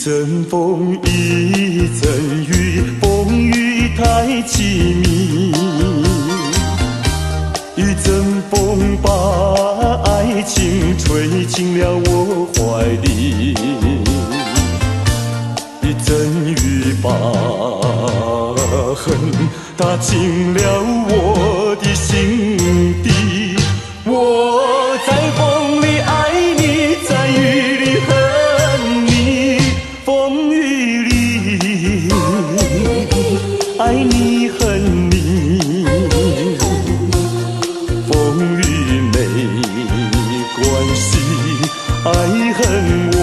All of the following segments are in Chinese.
阵风，一阵雨，风雨太凄迷。一阵风把爱情吹进了我怀里，一阵雨把恨打进了我的心底。我在风里爱你，在雨里恨你，风雨里爱你恨你，风雨没关系，爱恨我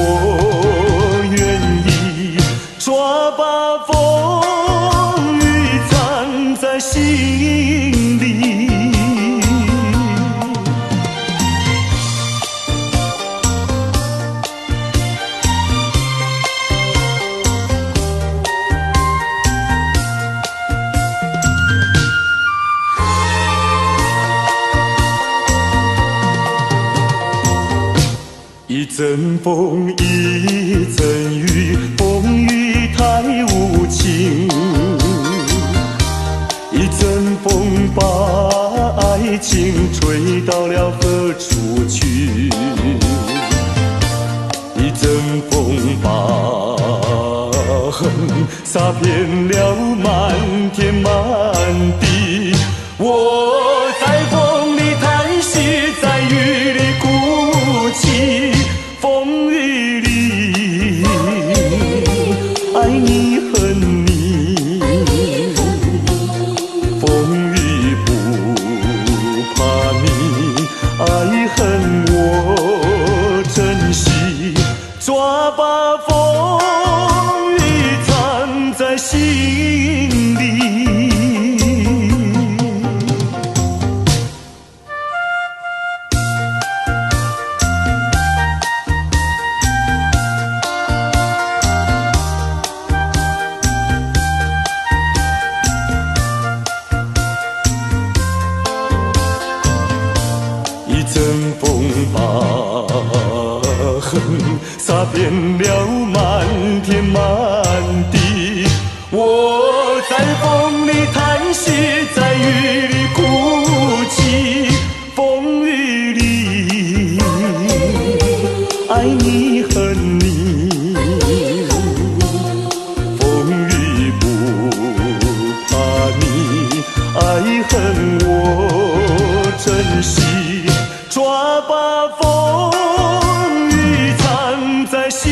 愿意，抓把风雨藏在心里。一阵风，一阵雨，风雨太无情。一阵风把爱情吹到了何处去？一阵风把恨洒遍了满天满地。我在风里叹息，在雨里哭泣，风雨里爱你恨你，风雨不怕你，爱恨我珍惜，抓把风雨藏在心里。一阵风把恨洒遍了满天满地。我在风里叹息，在雨里哭泣，风雨里爱你恨你，风雨不怕你，爱恨我珍惜，抓把风雨藏在心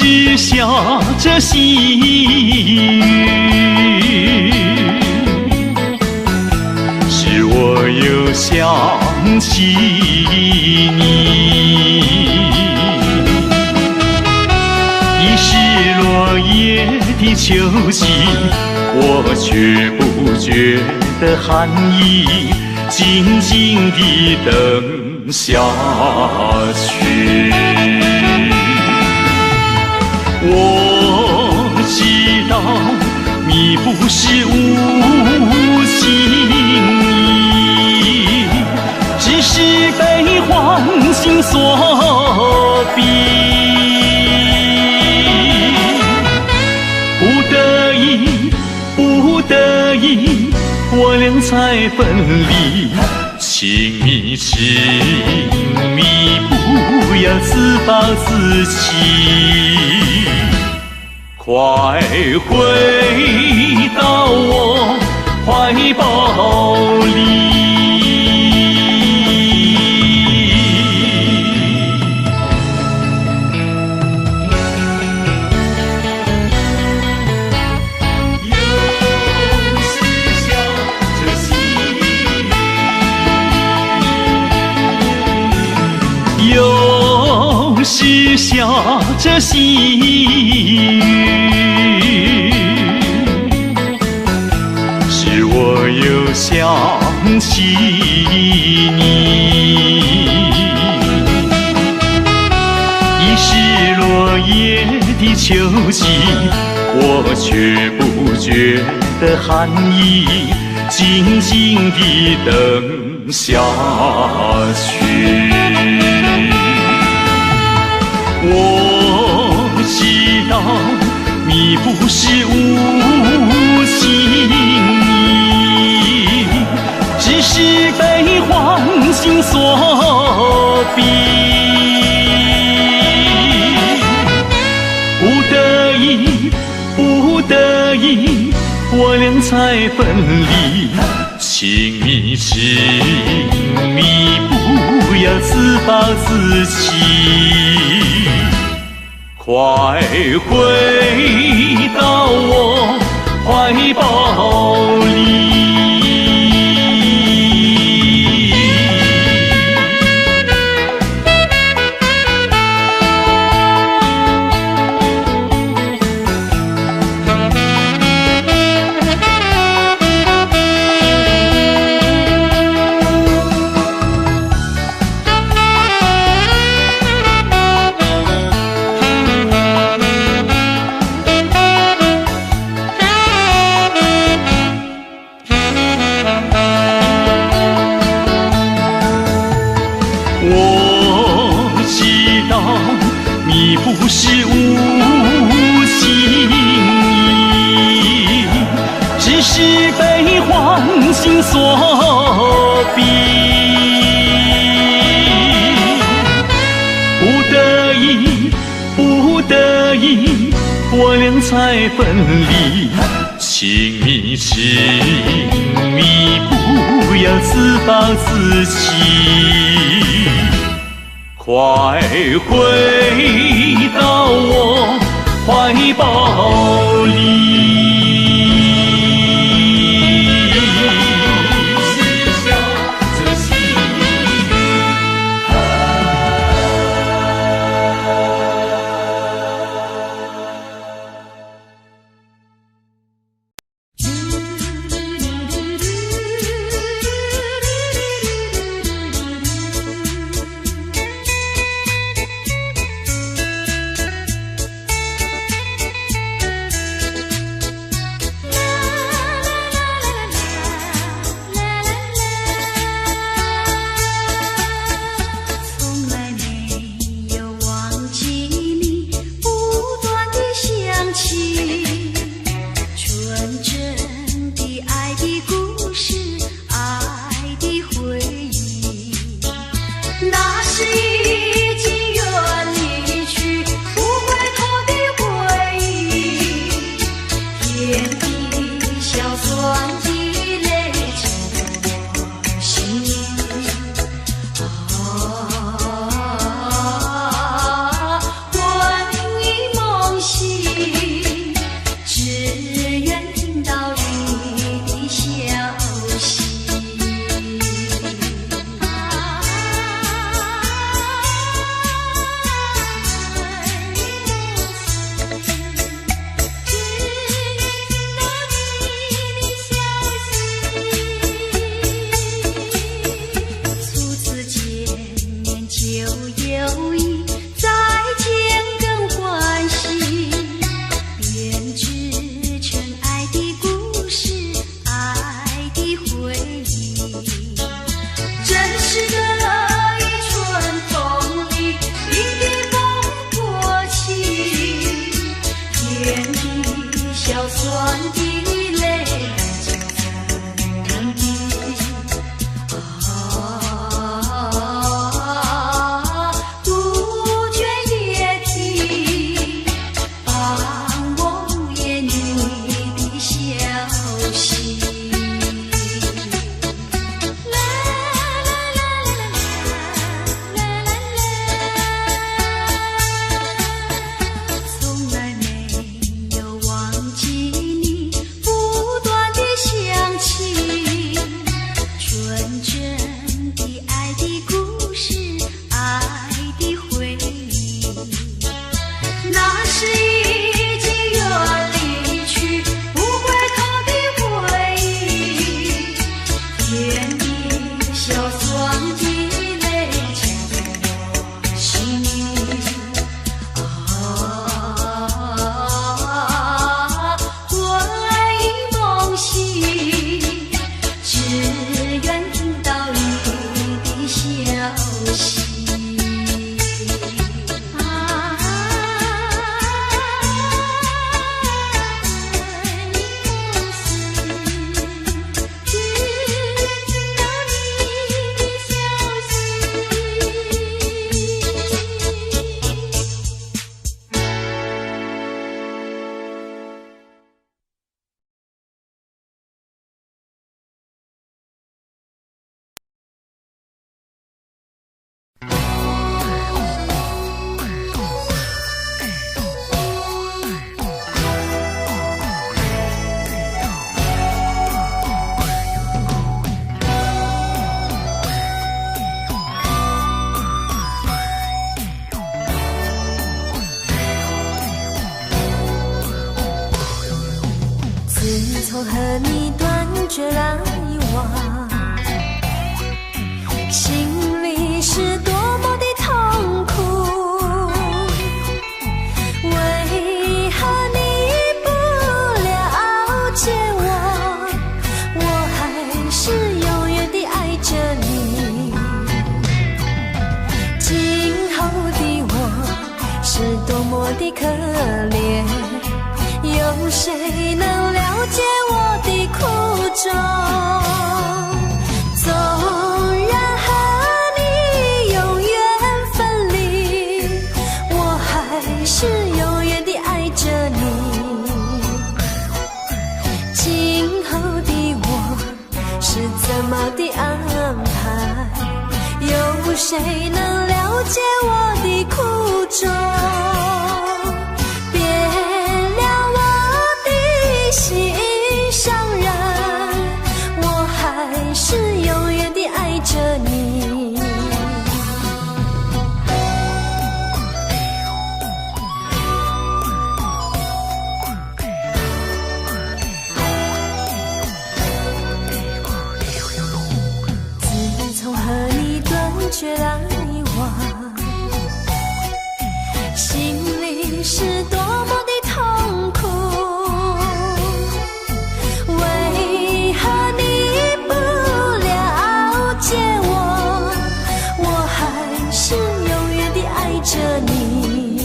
时下着细雨，使我又想起你。已是落叶的秋季，我却不觉得寒意，静静地等下去。我知道你不是无情意，只是被欢心所逼。不得已，我俩才分离。请你，请你不要自暴自弃，快回到我怀抱里。又是下着细雨，使我又想起你。已是落叶的秋季，我却不觉得寒意，静静地等下去。我知道你不是无情意，只是被欢心所逼。不得已，我俩才分离。请你，请你不要自暴自弃，快回到我怀抱里。我知道你不是无情意，只是被欢心所逼。不得已，我俩才分离。请你，请你不要自暴自弃，快回到我怀抱里。的爱的故事，爱的回忆，那是已经远离去不回头的回忆，甜蜜小酸的泪牵动我心我爱已梦醒，只愿听到你的消息。自从和你断绝来往，心里是多么的痛苦。为何你不了解我？我还是永远地爱着你。今后的我是多么的可怜，有谁能了解我的苦衷？纵然和你永远分离，我还是永远地爱着你。今后的我是怎么的安排？有谁能了解我的苦衷？心上人，我还是永远地爱着你。自从和你断绝来往，心里是多么的痛苦。着你，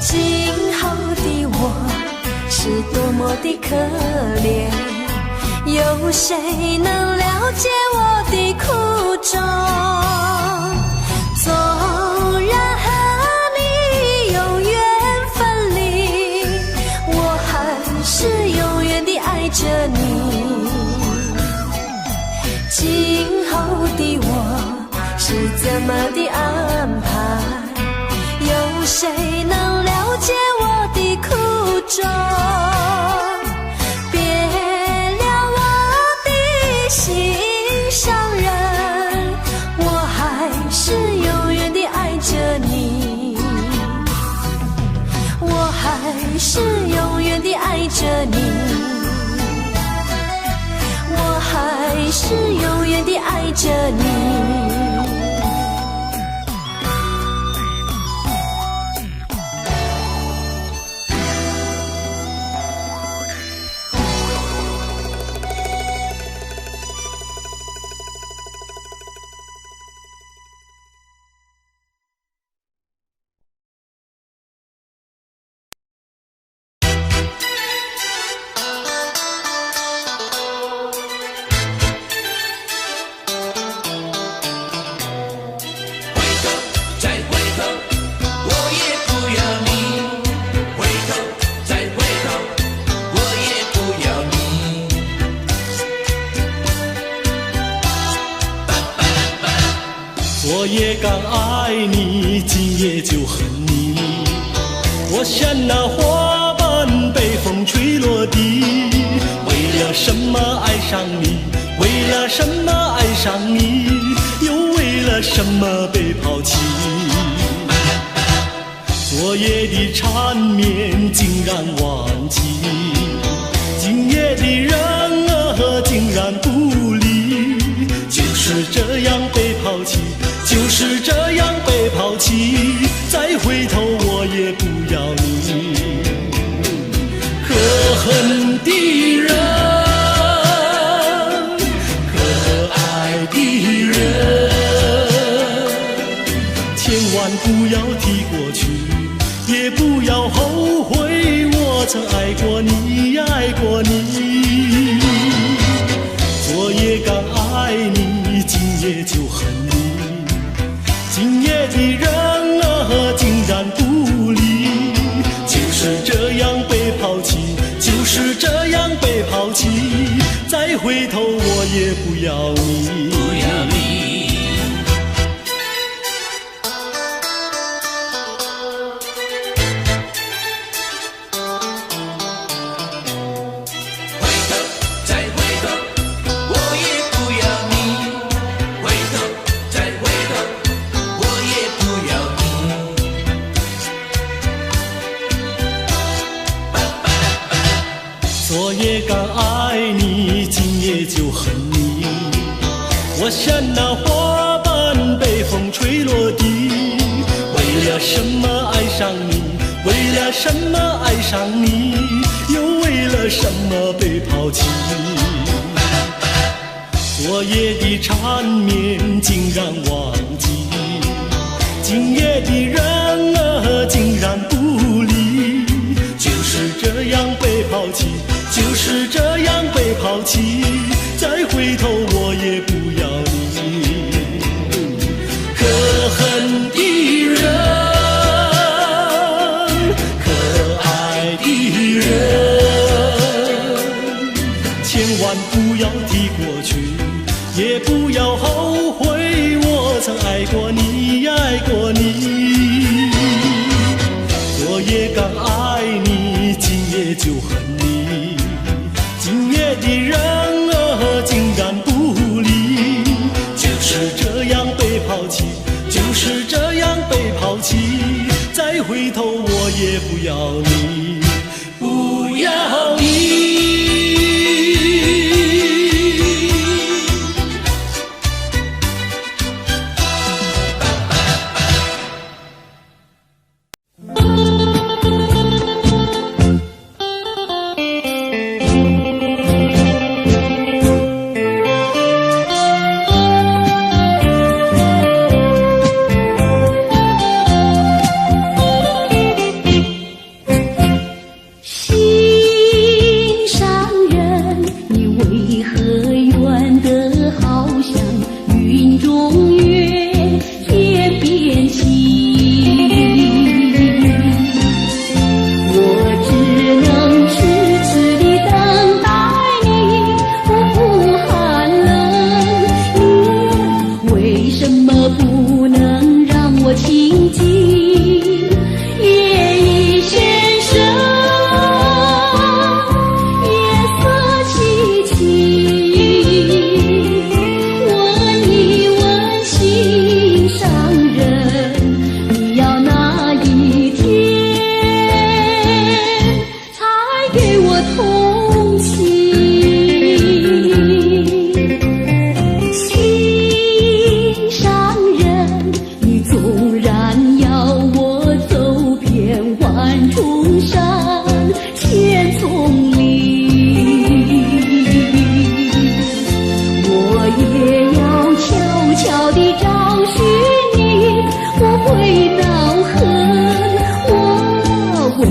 今后的我是多么的可怜，有谁能了解我的苦衷？纵然和你永远分离，我还是永远地爱着你。今后的我是怎么的安排？有谁能了解我的苦衷？别了我的心上人，我还是永远地爱着你。我还是永远地爱着你。我还是永远地爱着你。我也刚爱你，今夜就恨你。我像那花瓣被风吹落地，为了什么爱上你？为了什么爱上你，又为了什么被抛弃？昨夜的缠绵竟然忘记，今夜的人儿竟然不理，就是这样被抛弃，就是这样被抛弃，再回头我也不要你。可恨的人，可爱的人，千万不要提过去，也不要后悔我曾爱过你，爱过你。昨夜刚爱你，今夜就恨你，今夜的人儿竟然不理，就是这样被抛弃，就是这样被抛弃，再回头我也不要你，不要你。昨夜刚爱你，今夜就恨你。我像那花瓣被风吹落地，为了什么爱上你？为了什么爱上你？又为了什么被抛弃？昨夜的缠绵竟然忘记，今夜的人儿竟然不理，就是这样被抛弃，就是这样被抛弃，再回头我也不要你。可恨的人，可爱的人，千万不要提过去，也不要后悔我曾爱过你，爱过你。昨夜刚爱你，今夜就恨你，今夜的人儿竟然不理，就是这样被抛弃，就是这样被抛弃，再回头我也不要你，不要你。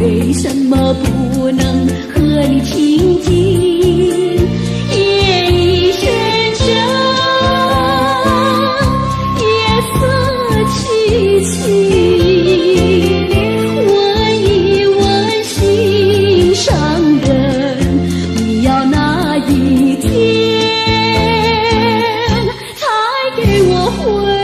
为什么不能和你亲近？夜已深深，夜色凄凄。问一问心上人，你要哪一天才给我回？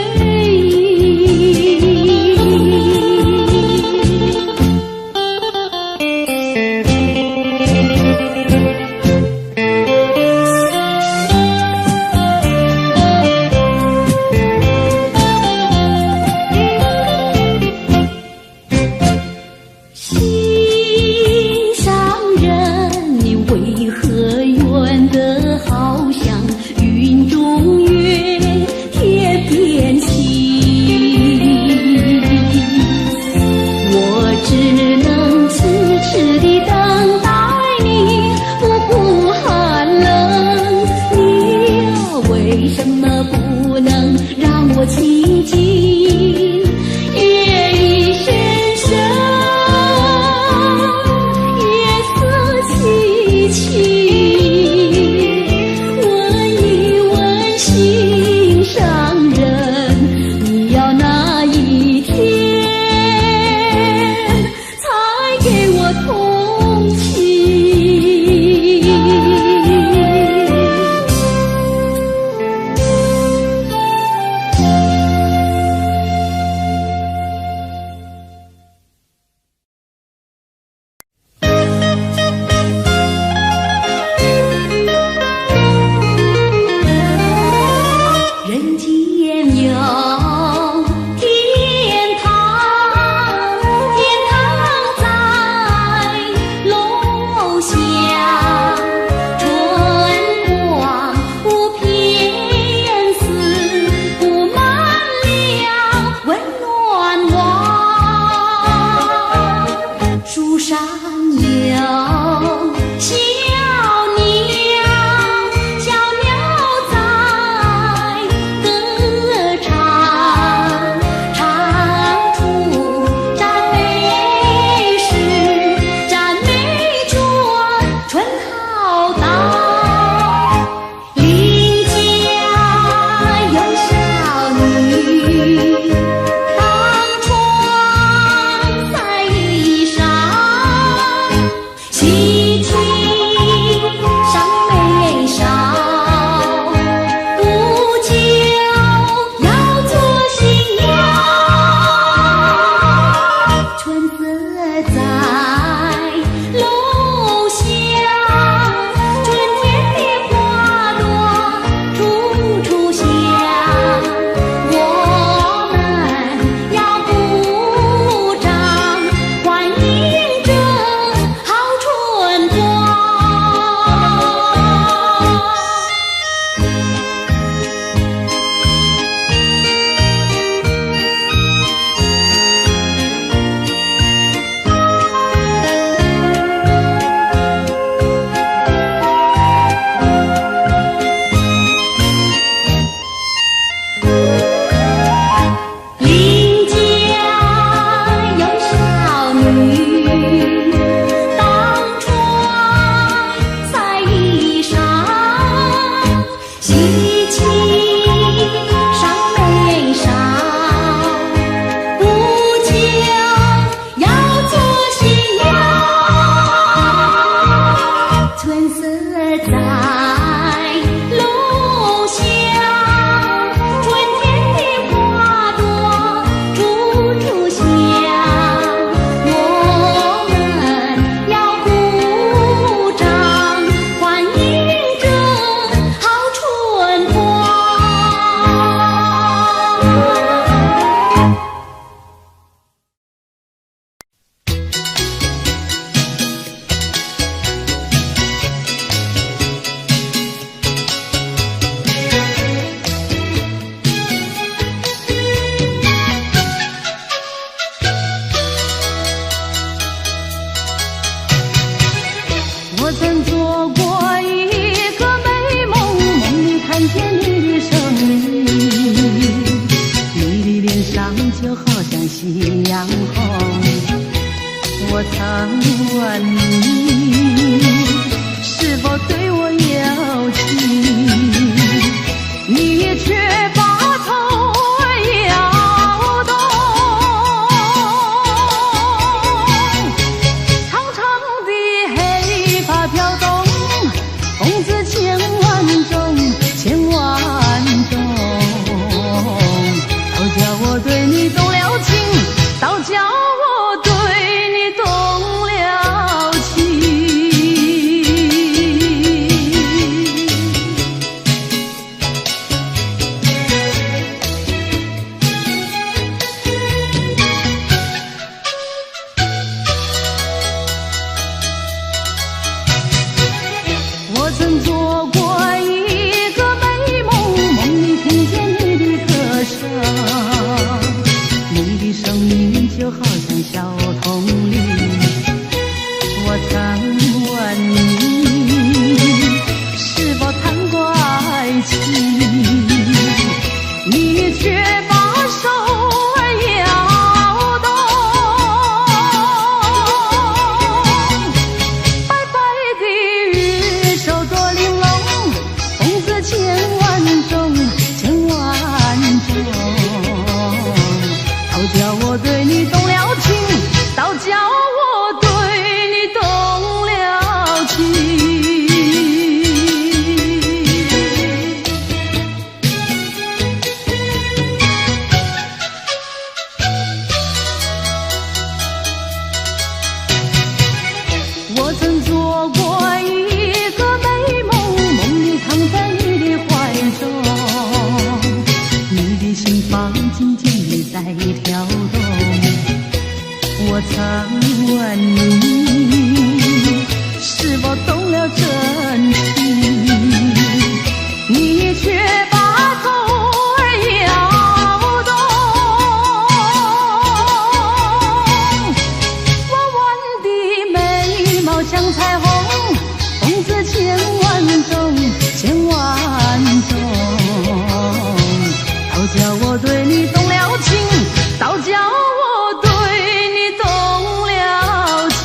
为什么不能让我亲近？夜已深深，夜色凄凄，问一问心上人，你要哪一天才给我同情？人间有天堂，天堂在楼下，春光不偏似，布满了温暖网。树上有小鸟，小鸟在歌唱，唱出赞美诗，赞美着春浩荡。邻家有小女，当窗晒衣裳，喜庆上眉梢，不久要做新娘。春色在楼下，春天的花朵处处香，我们要鼓掌欢迎这好春光。邻家有小女，当窗晒衣裳，喜庆上眉梢，不久要做新娘。春色在楼下，春天的花朵处处香，我们要鼓掌欢迎这好春光。我曾做过一个美梦，梦里看见你的生日，你的脸上就好像夕阳红。我曾问你是否对我有情，你却把头摇动。长长的黑发飘动，风姿千万种，千万种。都叫我对你动了情，都叫我对你动了情。叫我对你动了情，早叫我对你动了情。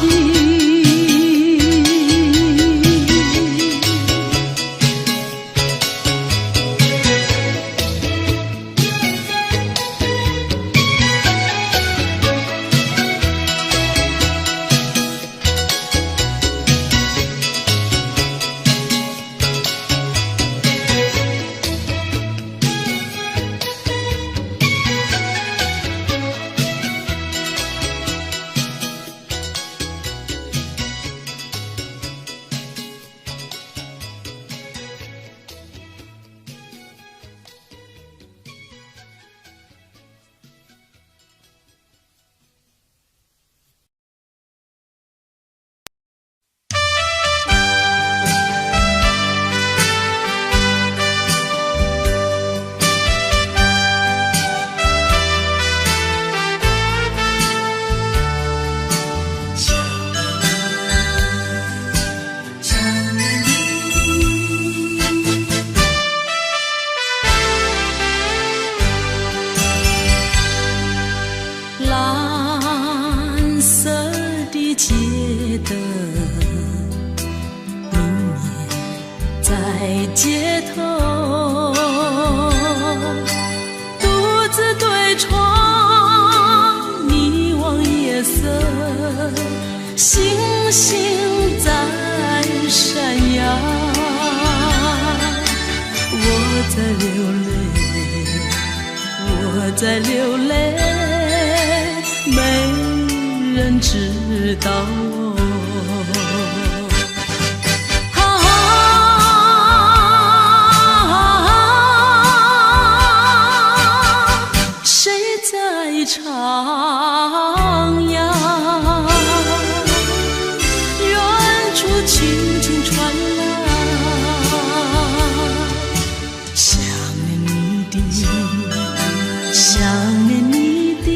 街头，独自对窗，你望夜色，星星在闪耀。我在流泪，我在流泪，没人知道我。徜徉，远处轻轻传来想念你的，想念你的，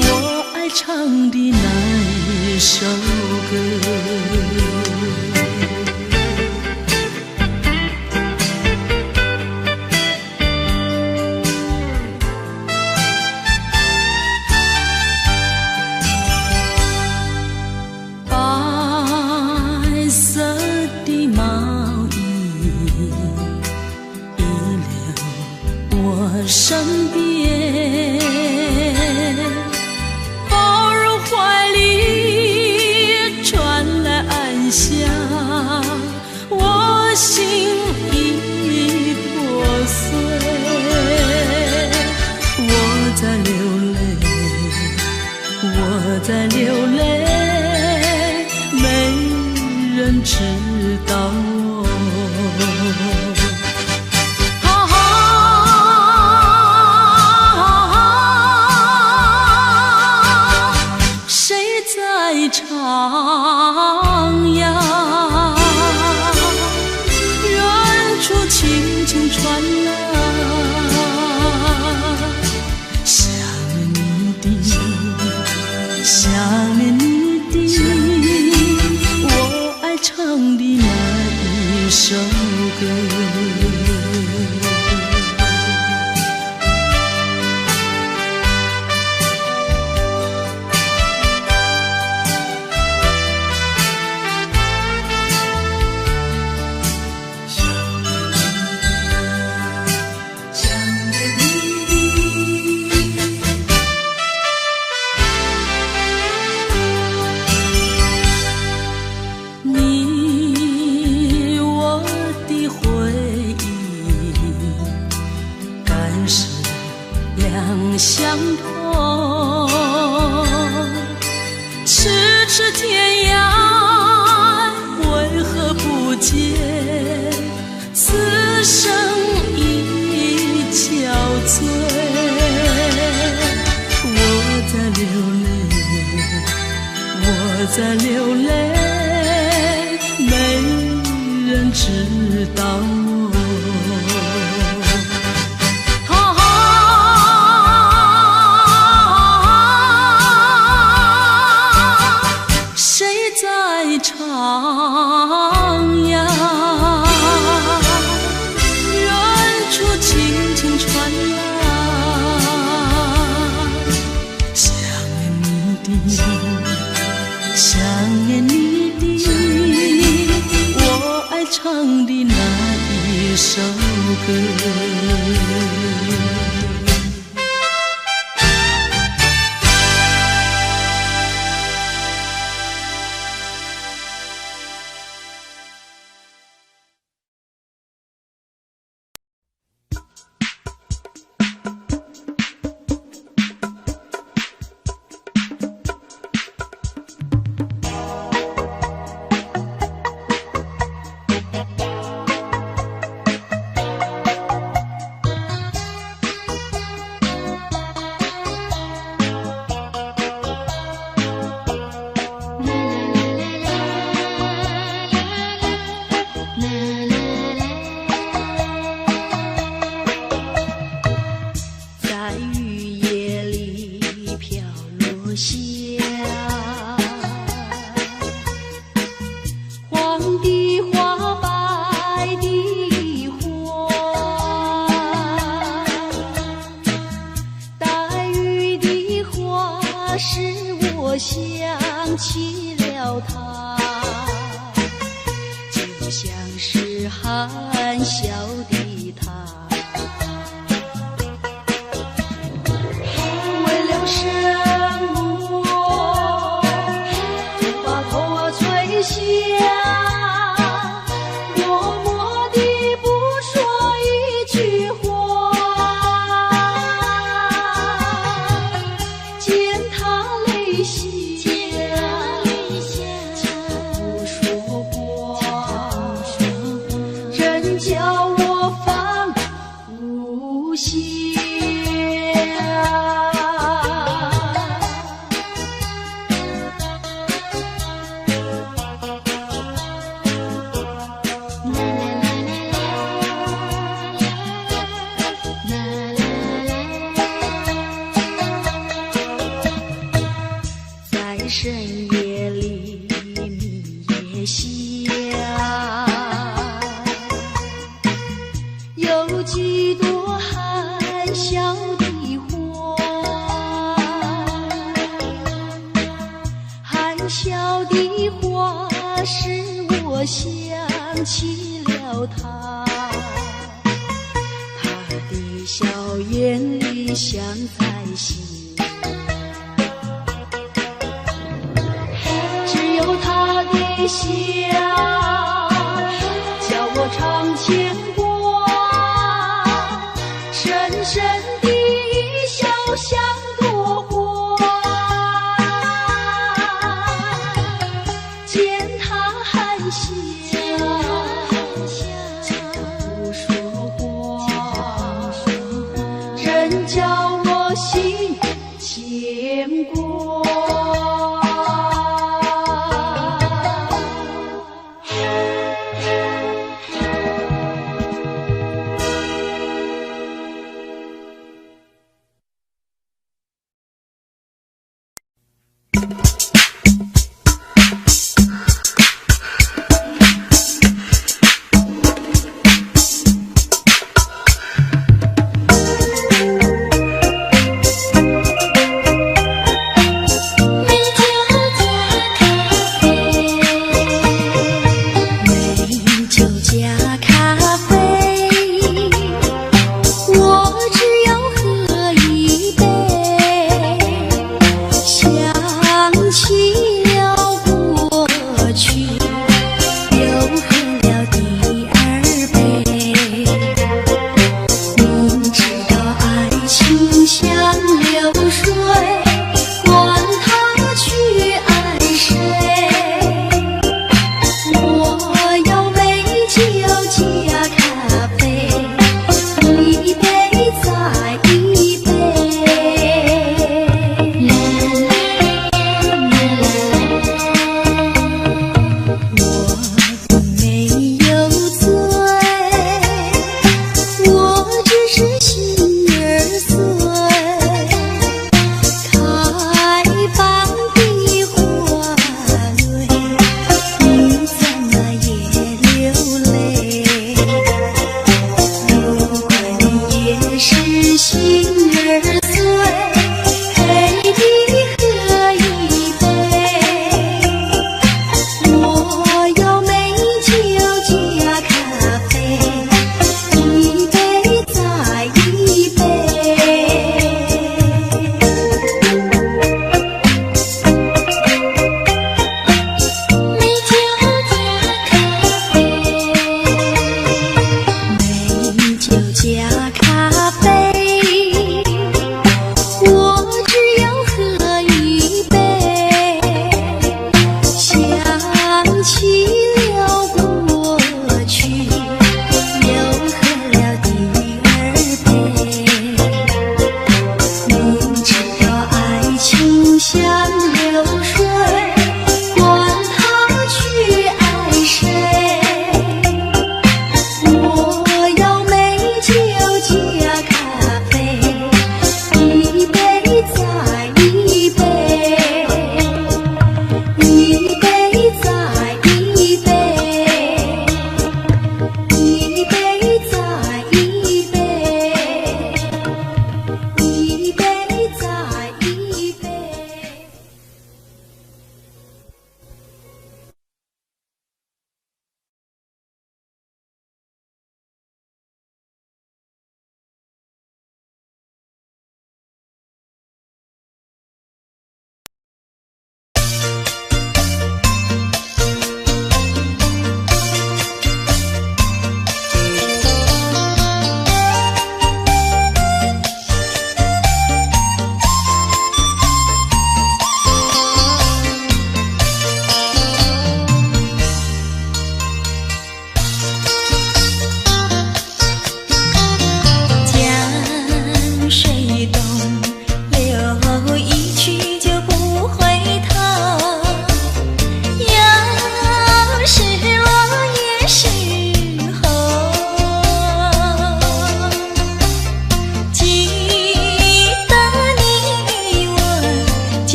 我爱唱的那一首歌。身边，抱入怀里，传来暗香，我心已破碎。我在流泪，我在流泪，没人知道我。徜徉，远处轻轻传来想念你的，想念你的，我爱唱的那一首歌。相同，咫尺天涯，为何不见此生已憔悴？我在流泪，我在流泪，没人知道我。徜徉，远处轻轻传唱的那一首歌。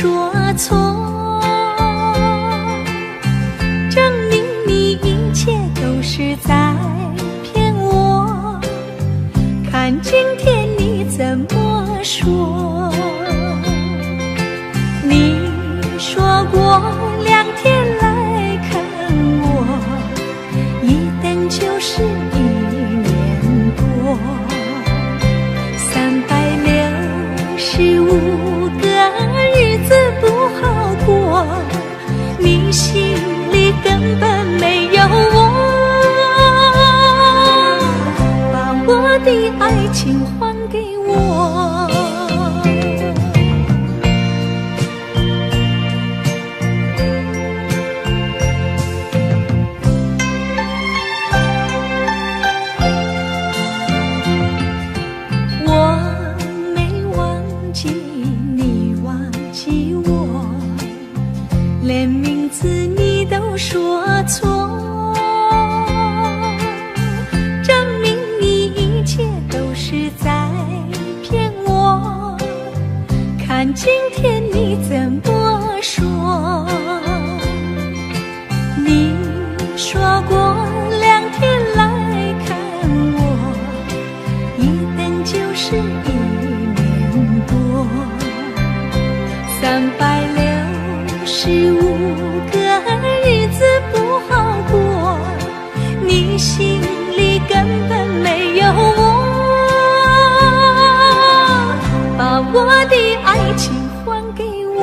说错，证明你一切都是在骗我。看今天你怎么说？你说过2天来看我，一等就是1年多，365个日子不好过，你心里根本没有我，把我的爱情还给我。我没忘记你忘记我，连名字你都说错，证明你一切都是在骗我。看今天你怎么说？你说过2天来看我，一等就是1年多，365个日子不好过，你心里根本没有我，把我的爱情还给我。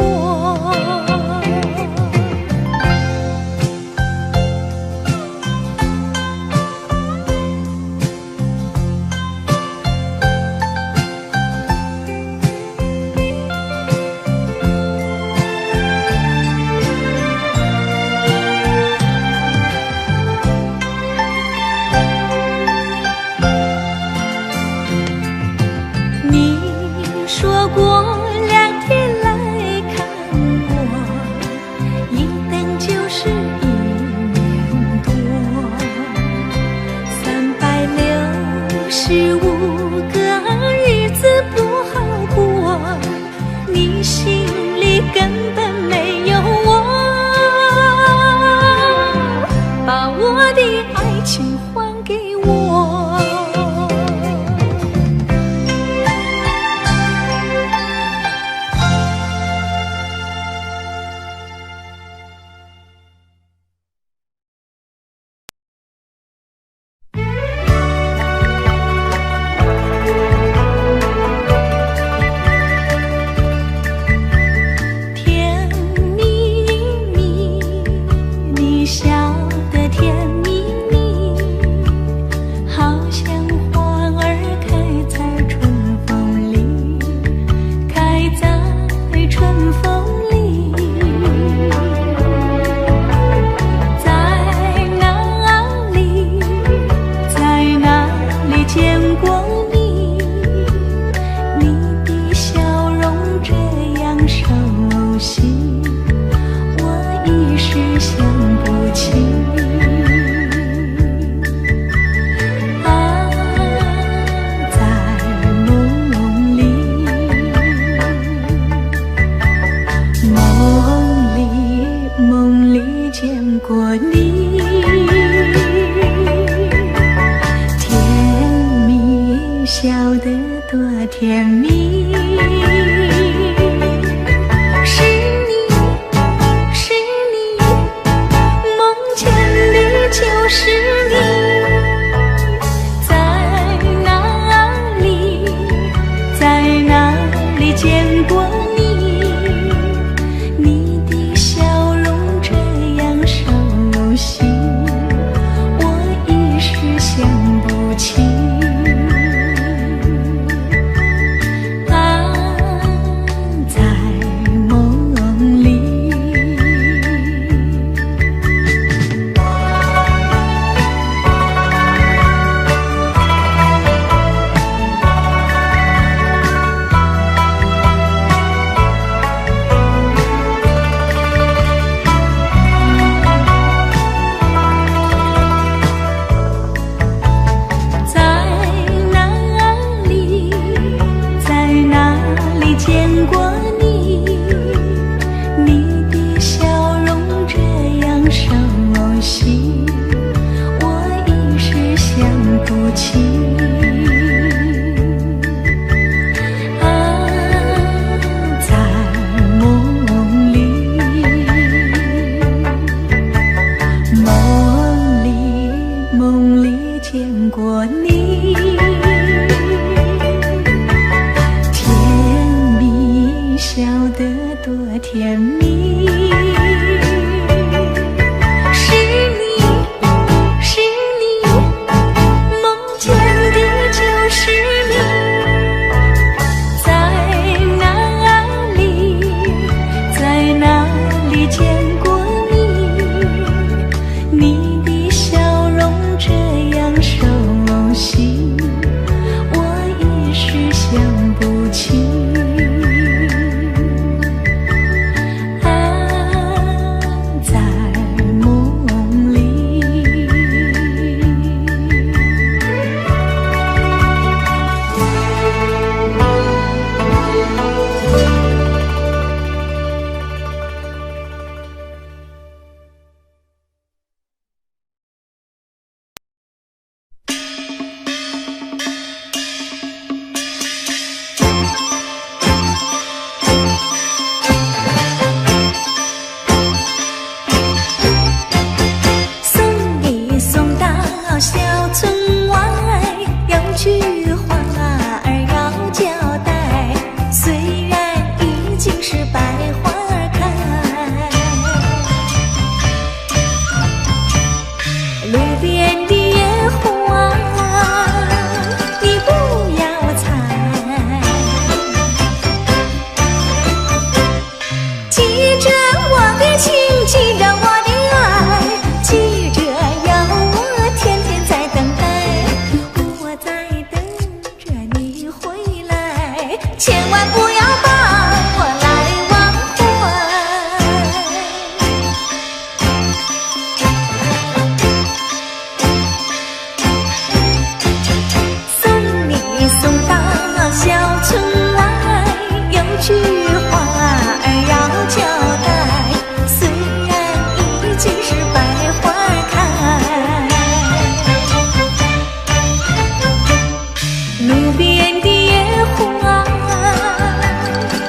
你说过2天来看我，一等就是1年多，365个日子不好过，你心里根本没有我，把我的爱情还给我。甜蜜蜜，你笑得甜蜜蜜，好像花儿开在春风里，开在春风里。在哪里，在哪里见过你？你的笑容这样熟悉，我一时想不起。啊，在梦里，梦里见过你，甜蜜笑得多甜蜜。是你，是你，梦见的就是你。在哪里，在哪里见过你？你的笑容这样熟悉，我一时想不起。起。见过你，甜蜜笑得多甜蜜，是你，是你，梦见的就是你，在哪里，在哪里见过你，你的笑容这样熟悉，我一时想不起。在梦里，送你送到小村外，有句话儿要交代，虽然已经是百花开，路边的野花你不要采，记着我的情，记着我的爱，记着要我天天在等待，我在等着你回来，千万不要把我来忘怀。送你送到小村外，有句话儿要交代，虽然已经是百花开，路边的野花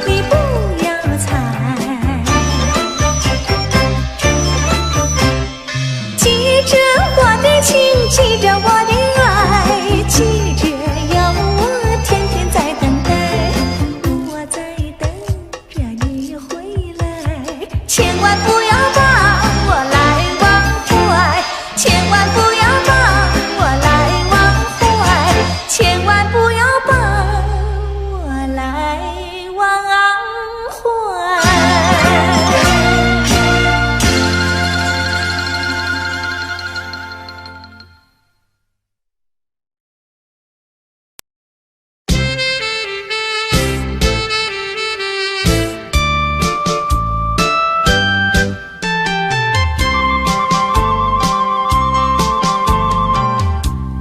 你不要采，记着我的情，记着我的爱，记着要我天天在等待，我在等着你回来，千万不要把我来忘怀，千万不要把我来忘怀，千万不要把我来忘怀。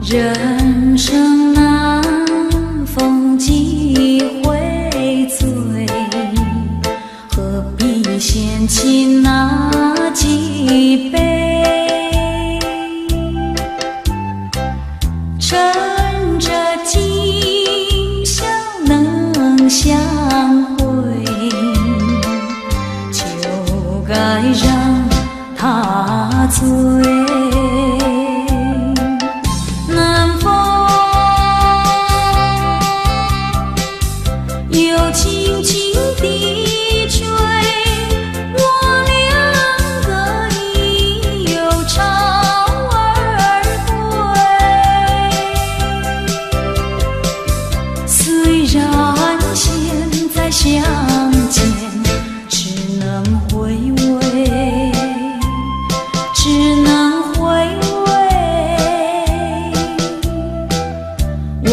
人生难逢几回醉，何必嫌弃那几杯？趁着今宵能相会，就该让他醉。南风又轻轻地吹，我两个已又潮儿归。虽然现在相见只能回味，只能回味，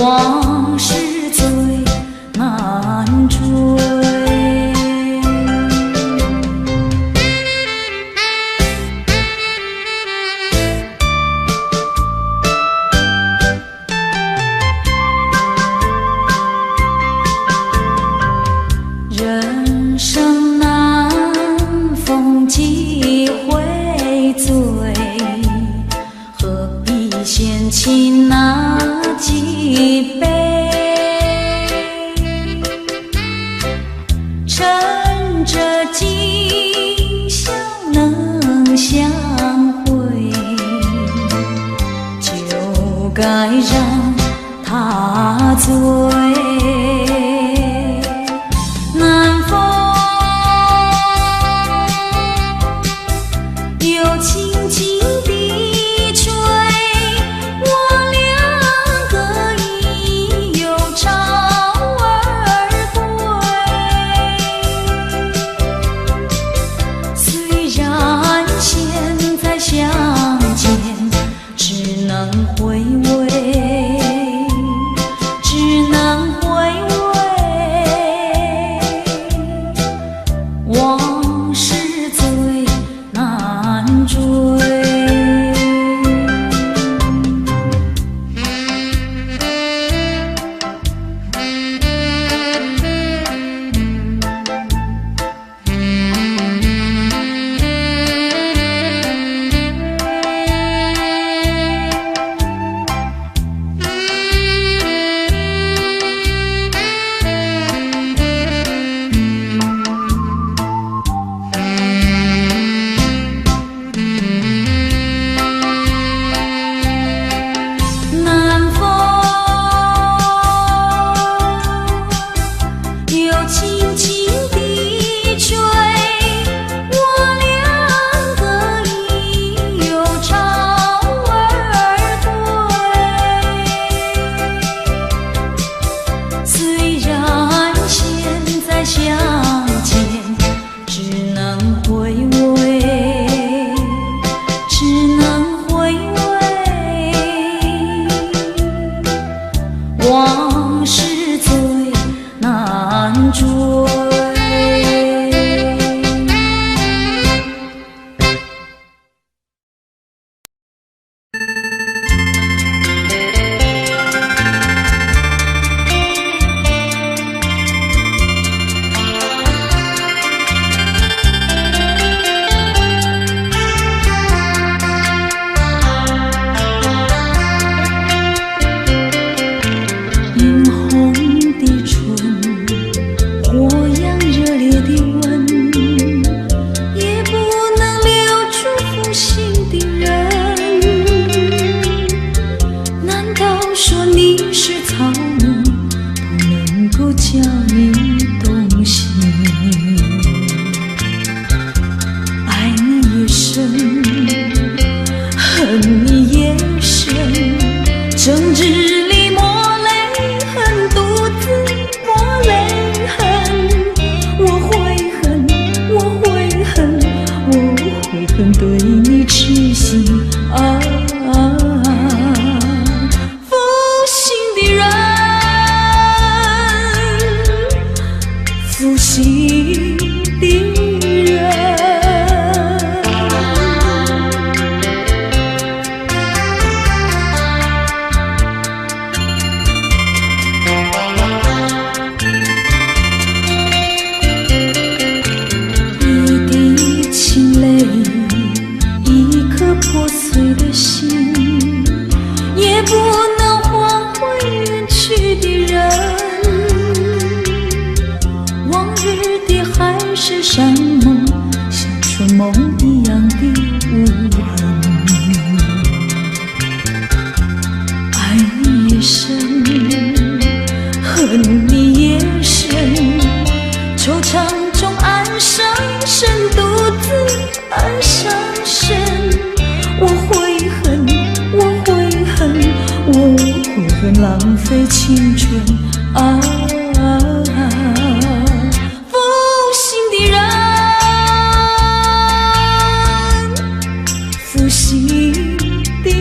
往事最难追。人生难逢几回醉，何必嫌弃那相会，就该让他醉。南风又轻轻地吹，我两个已又朝而归。虽然现在相见只能回味，只能回味，往事最难追。南风又轻轻地吹，我两个已又朝而归。虽然现在相见只能回味，只能回味，往事最难追。映红的唇，火样热烈的吻，也不能留住负心的人。难道说你是草木，不能够叫你动心？爱你越深，恨你也深，争执里磨泪痕，独自抹泪痕。我会恨，我会恨，我会恨对你痴心啊！负心的人，负心的人。一滴清泪，一颗破碎的心，也不能换回远去的人。往日的海誓山盟，像春梦一样的无痕。爱你也深，恨你也深，惆怅中暗伤神，独自暗伤神。我会恨，我会恨，我会恨浪费青春啊！负心的人，负心的人。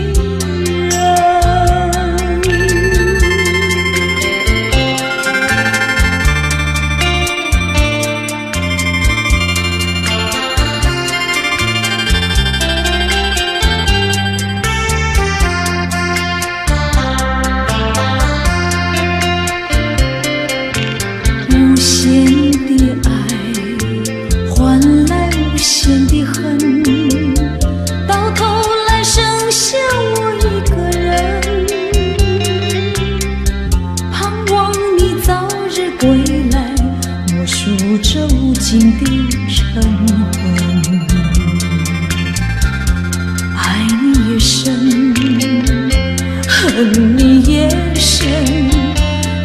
无限的爱换来无限的恨，到头来剩下我一个人。盼望你早日归来，默数这无尽的晨昏。恨你也深，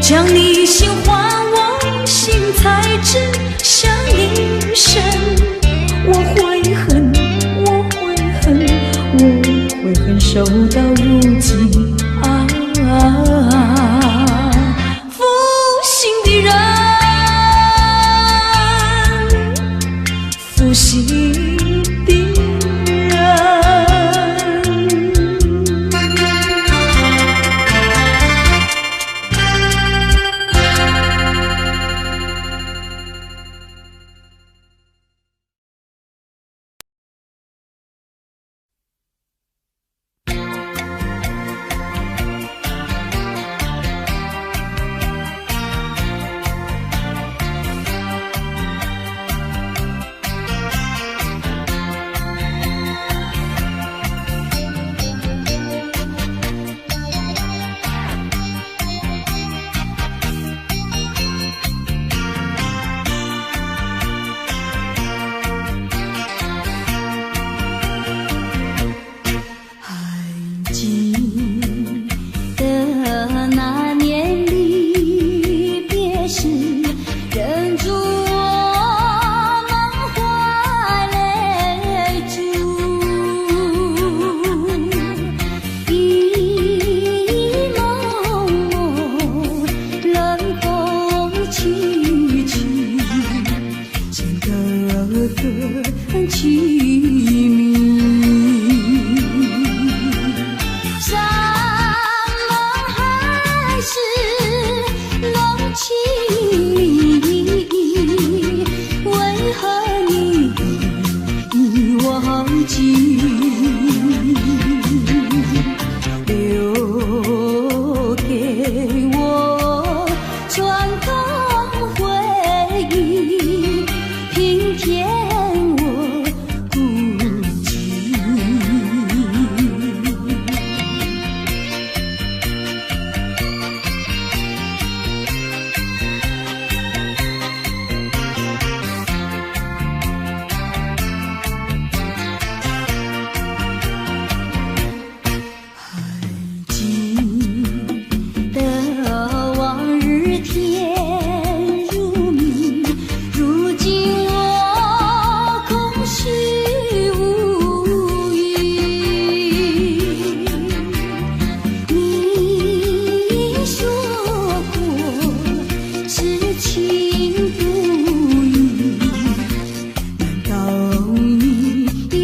将你心还我心才知伤一生。我悔恨，我悔恨，我悔恨守到如今啊！负心的人，负心的人。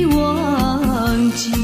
忘记。